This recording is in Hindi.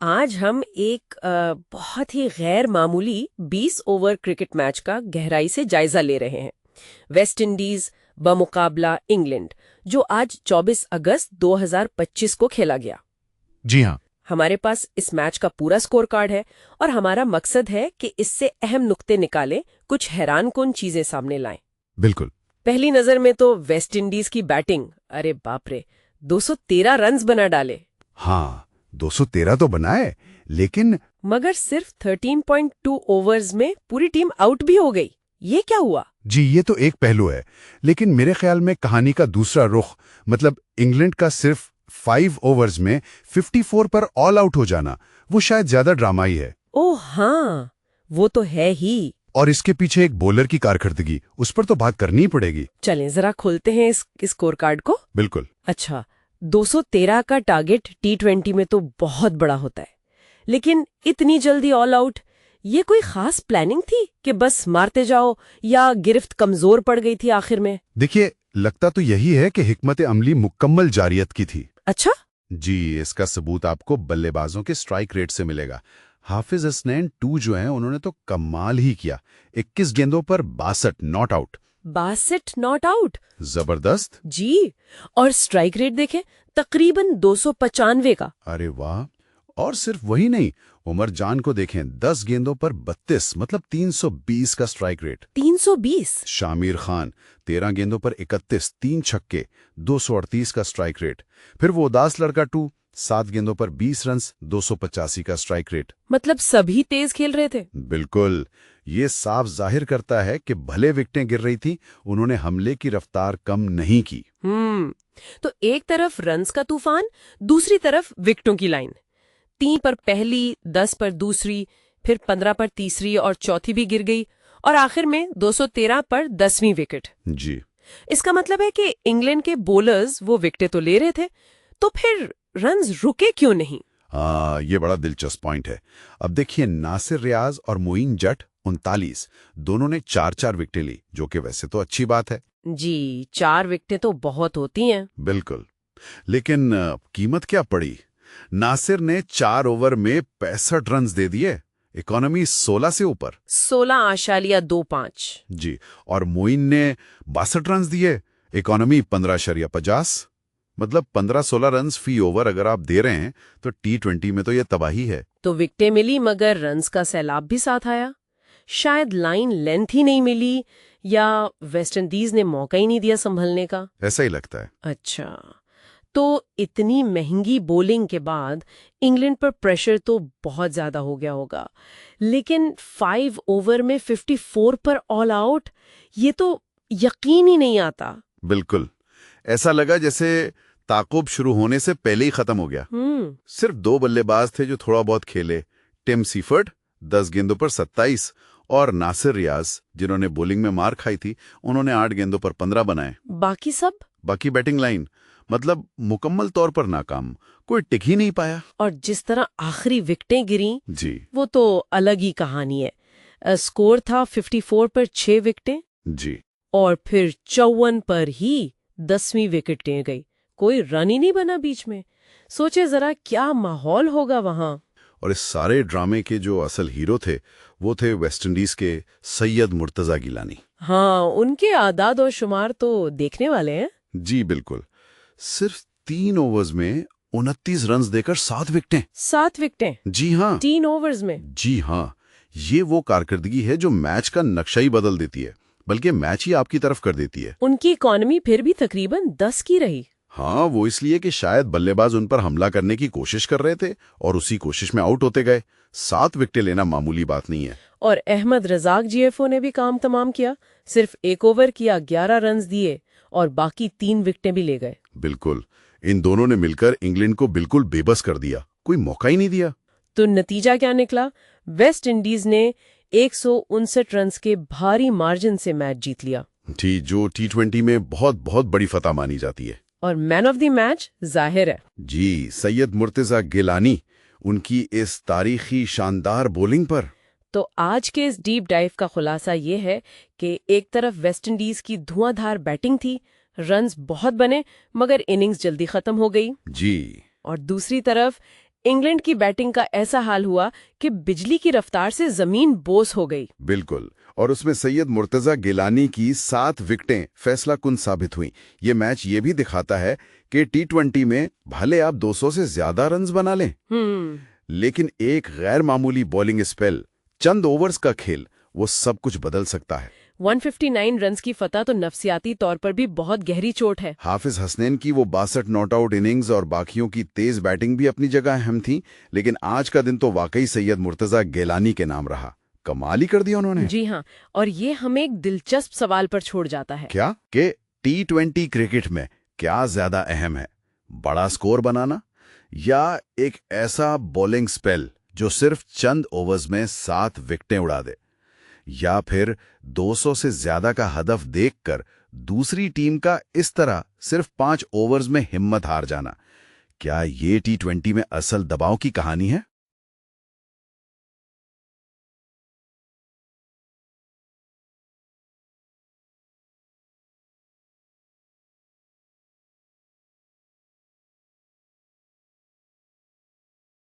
आज हम एक बहुत ही गैर मामूली 20 ओवर क्रिकेट मैच का गहराई से जायजा ले रहे हैं। वेस्ट इंडीज बमुकाबला इंग्लैंड, जो आज 24 अगस्त 2025 को खेला गया। जी हाँ। हमारे पास इस मैच का पूरा स्कोर कार्ड है और हमारा मकसद है कि इससे अहम नुक्ते निकालें, कुछ हैरानकुन चीजें सामने लाएं। बिल्कुल। पहली नजर में तो वेस्ट इंडीज की बैटिंग, अरे बाप रे, 213 रन्स बना डाले। हाँ, 213 तो बनाए, लेकिन मगर सिर्फ 13.2 ओवर्स में पूरी टीम आउट भी हो गई। ये क्या हुआ? जी ये तो एक पहलू है, लेकिन मेरे ख्याल में कहानी का दूसरा रुख, मतलब इंग्लैंड का सिर्फ 5 ओवर्स में 54 पर ऑल आउट हो जाना, वो शायद ज्यादा ड्रामाई है। ओह हाँ, वो तो है ही। और इसके पीछे एक बॉलर की कारकर्दगी, उस पर तो बात करनी ही पड़ेगी। चलें जरा खोलते हैं इस स्कोर कार्ड को। बिल्कुल। अच्छा, 213 का टारगेट T20 में तो बहुत बड़ा होता है, लेकिन इतनी जल्दी ऑल आउट, ये कोई खास प्लानिंग थी कि बस मारते जाओ, या गिरफ्त कमजोर पड़ गई थी आखिर में? देखिए, लगता तो यही है कि हिकमत अमली मुकम्मल जारियत की थी। अच्छा। जी, इसका सबूत आपको बल्लेबाजों के स्ट्राइक रेट से मिलेगा। हाफिज हसनैन 2 जो हैं, उन्होंने तो कमाल ही किया। 21 गेंदों पर 62 नॉट आउट। 62 नॉट आउट, जबरदस्त। जी। और स्ट्राइक रेट देखें, तकरीबन 295 का। अरे वाह। और सिर्फ वही नहीं, उमर जान को देखें, 10 गेंदों पर 32, मतलब 320 का स्ट्राइक रेट। 320। शामिर खान 13 गेंदों पर 31, 3 छक्के, 238 का स्ट्राइक रेट। फिर वो उदास लड़का 2, 7 गेंदों पर 20 रन, 285 का स्ट्राइक रेट। मतलब सभी तेज खेल रहे थे। बिल्कुल। ये साफ जाहिर करता है कि भले विकेटें गिर रही थी, उन्होंने हमले की रफ्तार कम नहीं की। तो एक तरफ रन्स का तूफान, दूसरी तरफ विकेटों की लाइन। 3 पर पहली, 10 पर दूसरी, फिर 15 पर तीसरी और चौथी भी गिर गई, और आखिर में 213 पर 10वीं विकेट। जी। इसका मतलब है कि इंग्लैंड के बॉलर्स वो विकेटें तो ले रहे थे, तो फिर रन्स रुके क्यों नहीं? ये बड़ा दिलचस्प पॉइंट है। अब देखिए, नासिर रियाज और मोइन जट 39, दोनों ने 4-4 विकेटें ली, जो कि वैसे तो अच्छी बात है। जी, 4 विकेटें तो बहुत होती हैं। बिल्कुल। लेकिन कीमत क्या पड़ी? नासिर ने 4 ओवर में 65 रन दे दिए, इकोनॉमी 16 से ऊपर। 16.25। जी। और मोइन ने 62 रन दिए, इकोनॉमी 15.50। मतलब 15-16 रन फी ओवर अगर आप दे रहे हैं, तो T20 में तो ये तबाही है। तो विकेटें मिली, मगर रन्स का सैलाब भी साथ आया। शायद लाइन लेंथ ही नहीं मिली, या वेस्ट इंडीज ने मौका ही नहीं दिया संभलने का। ऐसा ही लगता है। अच्छा, तो इतनी महंगी बॉलिंग के बाद इंग्लैंड पर प्रेशर तो बहुत ज्यादा हो गया होगा, लेकिन 5 ओवर में 54 पर ऑल आउट, ये तो यकीन ही नहीं आता। बिल्कुल। ऐसा लगा जैसे ताकुब शुरू होने से पहले ही खत्म हो गया। सिर्फ 2 बल्लेबाज थे जो थोड़ा बहुत खेले, टिम सीफर्ड 10 गेंदों पर 27, और नासिर रियाज, जिन्होंने बॉलिंग में मार खाई थी, उन्होंने 8 गेंदों पर 15 बनाए। बाकी बैटिंग लाइन, मतलब मुकम्मल तौर पर नाकाम, कोई टिक ही नहीं पाया। और जिस तरह आखिरी विकेटें गिरी, जी। वो तो अलग ही कहानी है। स्कोर था 54 पर 6 विकेटें। जी। और फिर 54 पर ही 10वीं विकेट ले गई, कोई रन ही नहीं बना बीच में। सोचे जरा क्या माहौल होगा वहां। और इस सारे ड्रामे के जो असल हीरो थे, वो थे वेस्ट इंडीज के सैयद मुर्तजा गिलानी। हाँ, उनके आदाद और शुमार तो देखने वाले हैं। जी बिल्कुल। सिर्फ 3 ओवर्स में 29 रन देकर 7 विकेटें। 7 विकेटें? जी हाँ। 3 ओवर्स में? जी हाँ। ये वो कारकर्दगी है जो मैच का नक्शा ही बदल देती है, बल्कि मैच ही आपकी तरफ कर देती है। उनकी इकोनॉमी फिर भी तकरीबन 10 की रही। हाँ, वो इसलिए कि शायद बल्लेबाज उन पर हमला करने की कोशिश कर रहे थे और उसी कोशिश में आउट होते गए। 7 विकेटें लेना मामूली बात नहीं है। और अहमद रजाक GFO ने भी काम तमाम किया, सिर्फ 1 ओवर किया, 11 रन दिए और बाकी 3 विकेटें भी ले गए। बिल्कुल। इन दोनों ने मिलकर इंग्लैंड को बिल्कुल बेबस कर दिया, कोई मौका ही नहीं दिया। तो नतीजा क्या निकला? वेस्ट इंडीज ने 159 रन के भारी मार्जिन से मैच जीत लिया, जो T20 में बहुत बहुत बड़ी फतह मानी जाती है। और मैन ऑफ द मैच जाहिर है। जी, सैयद मुर्तजा गिलानी, उनकी इस तारीखी शानदार बॉलिंग पर। तो आज के इस डीप डाइव का खुलासा ये है कि एक तरफ वेस्ट इंडीज की धुआंधार बैटिंग थी, रन्स बहुत बने, मगर इनिंग्स जल्दी खत्म हो गई। जी। और दूसरी तरफ इंग्लैंड की बैटिंग का ऐसा हाल हुआ कि बिजली की रफ्तार से जमीन बोस हो गई। बिल्कुल, और उसमें सैयद मुर्तजा गिलानी की 7 विकेटें फैसला कुन साबित हुई। ये मैच ये भी दिखाता है कि T20 में भले आप 200 से ज्यादा रन्स बना लें, लेकिन एक गैर मामूली बॉलिंग स्पेल, चंद ओवर्स का खेल, वो सब कुछ बदल सकता है। 159 रन्स की फतह तो नफसियाती तौर पर भी बहुत गहरी चोट है। हाफिज हसनैन की वो 62 नॉट आउट इनिंग्स और बाकियों की तेज बैटिंग भी अपनी जगह अहम थी, लेकिन आज का दिन तो वाकई सैयद मुर्तजा गिलानी के नाम रहा। कमाल ही कर दिया उन्होंने। जी हाँ, और ये हमें एक दिलचस्प सवाल पर छोड़ जाता है। क्या कि T20 क्रिकेट में क्या ज्यादा अहम है, बड़ा स्कोर बनाना या एक ऐसा बॉलिंग स्पेल जो सिर्फ चंद ओवर्स में 7 विकेटें उड़ा दे, या फिर 200 से ज्यादा का हदफ देखकर दूसरी टीम का इस तरह सिर्फ 5 ओवर्स में हिम्मत हार जाना? क्या ये T20 में असल दबाव की कहानी है?